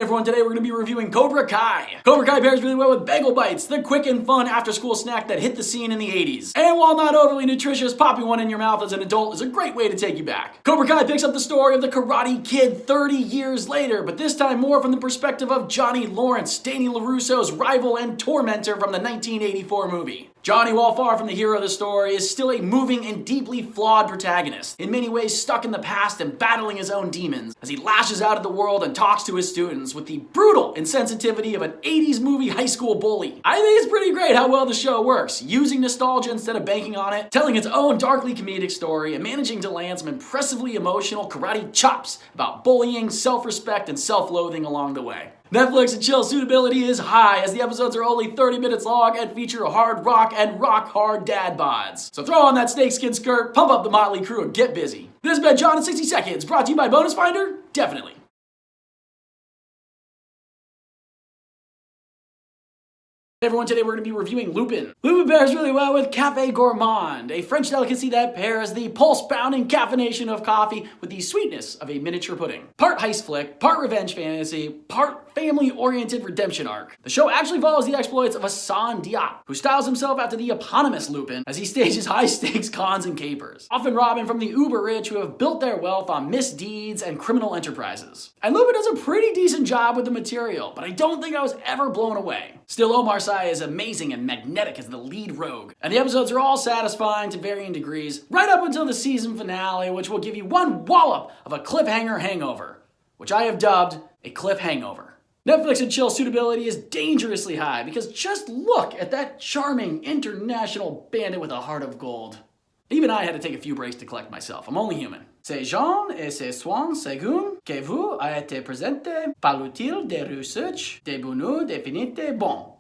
Everyone, today we're going to be reviewing Cobra Kai. Cobra Kai pairs really well with bagel bites, the quick and fun after-school snack that hit the scene in the 80s. And while not overly nutritious, popping one in your mouth as an adult is a great way to take you back. Cobra Kai picks up the story of the Karate Kid 30 years later, but this time more from the perspective of Johnny Lawrence, Danny LaRusso's rival and tormentor from the 1984 movie. Johnny, while far from the hero of the story, is still a moving and deeply flawed protagonist, in many ways stuck in the past and battling his own demons, as he lashes out at the world and talks to his students with the brutal insensitivity of an 80s movie high school bully. I think it's pretty great how well the show works, using nostalgia instead of banking on it, telling its own darkly comedic story, and managing to land some impressively emotional karate chops about bullying, self-respect, and self-loathing along the way. Netflix and chill suitability is high, as the episodes are only 30 minutes long and feature hard rock and rock hard dad bods. So throw on that snakeskin skirt, pump up the motley crew, and get busy. This has been John in 60 Seconds, brought to you by BonusFinder, definitely. Hey everyone, today we're going to be reviewing Lupin. Lupin pairs really well with Café Gourmand, a French delicacy that pairs the pulse-pounding caffeination of coffee with the sweetness of a miniature pudding. Part heist flick, part revenge fantasy, part family-oriented redemption arc. The show actually follows the exploits of Hassan Diop, who styles himself after the eponymous Lupin as he stages high-stakes cons and capers, often robbing from the uber-rich who have built their wealth on misdeeds and criminal enterprises. And Lupin does a pretty decent job with the material, but I don't think I was ever blown away. Still, Omar Sy is amazing and magnetic as the lead rogue, and the episodes are all satisfying to varying degrees, right up until the season finale, which will give you one wallop of a cliffhanger hangover, which I have dubbed a cliff hangover. Netflix and chill suitability is dangerously high, because just look at that charming international bandit with a heart of gold. Even I had to take a few breaks to collect myself. I'm only human. Ces gens et ces soins ségumes que vous a été présenté par l'outil de research de bonus définite bon.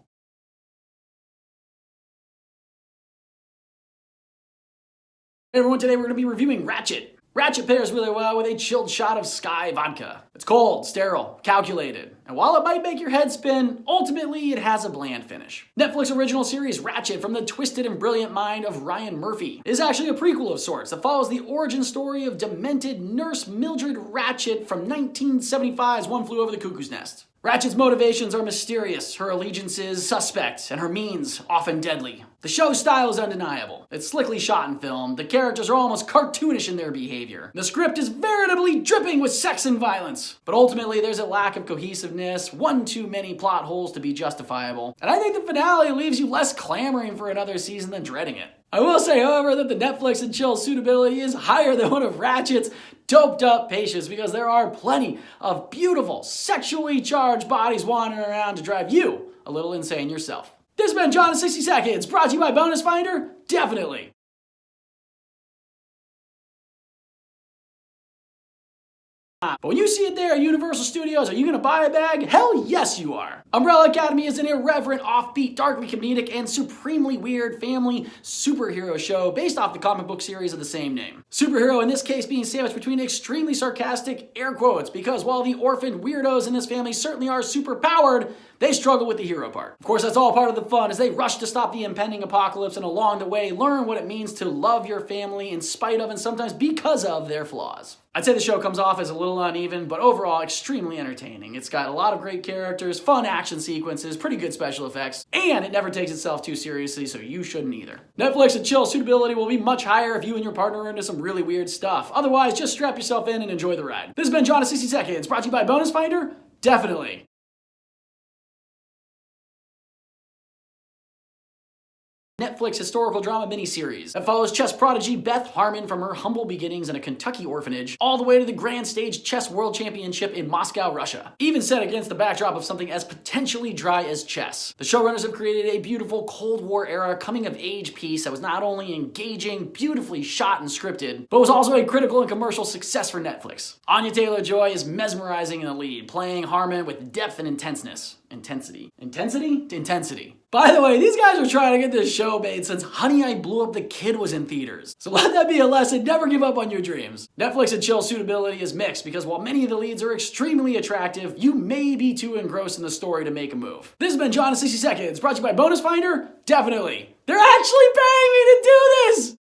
Hey everyone, today we're going to be reviewing Ratched. Ratched pairs really well with a chilled shot of Sky vodka. It's cold, sterile, calculated, and while it might make your head spin, ultimately it has a bland finish. Netflix original series Ratched, from the twisted and brilliant mind of Ryan Murphy, is actually a prequel of sorts that follows the origin story of demented nurse Mildred Ratched from 1975's One Flew Over the Cuckoo's Nest. Ratched's motivations are mysterious, her allegiances suspect, and her means often deadly. The show's style is undeniable. It's slickly shot and filmed, the characters are almost cartoonish in their behavior. The script is veritably dripping with sex and violence. But ultimately, there's a lack of cohesiveness, one too many plot holes to be justifiable, and I think the finale leaves you less clamoring for another season than dreading it. I will say, however, that the Netflix and chill suitability is higher than one of Ratched's doped up patience, because there are plenty of beautiful, sexually charged bodies wandering around to drive you a little insane yourself. This has been John in 60 Seconds, brought to you by BonusFinder, definitely. But when you see it there at Universal Studios, are you going to buy a bag? Hell yes you are! Umbrella Academy is an irreverent, offbeat, darkly comedic, and supremely weird family superhero show based off the comic book series of the same name. Superhero in this case being sandwiched between extremely sarcastic air quotes, because while the orphaned weirdos in this family certainly are super powered, they struggle with the hero part. Of course, that's all part of the fun as they rush to stop the impending apocalypse, and along the way learn what it means to love your family in spite of and sometimes because of their flaws. I'd say the show comes off as a little uneven, but overall extremely entertaining. It's got a lot of great characters, fun action sequences, pretty good special effects, and it never takes itself too seriously, so you shouldn't either. Netflix and chill suitability will be much higher if you and your partner are into some really weird stuff. Otherwise, just strap yourself in and enjoy the ride. This has been John in 60 Seconds, brought to you by BonusFinder, definitely. Netflix historical drama miniseries that follows chess prodigy Beth Harmon from her humble beginnings in a Kentucky orphanage all the way to the grand stage chess world championship in Moscow, Russia. Even set against the backdrop of something as potentially dry as chess. The showrunners have created a beautiful Cold War era coming-of-age piece that was not only engaging, beautifully shot and scripted, but was also a critical and commercial success for Netflix. Anya Taylor-Joy is mesmerizing in the lead, playing Harmon with depth and intenseness. Intensity. By the way, these guys are trying to get this show made since Honey, I Blew Up the Kid was in theaters. So let that be a lesson, never give up on your dreams. Netflix and chill suitability is mixed, because while many of the leads are extremely attractive, you may be too engrossed in the story to make a move. This has been John in 60 Seconds, brought to you by BonusFinder, definitely. They're actually paying me to do this!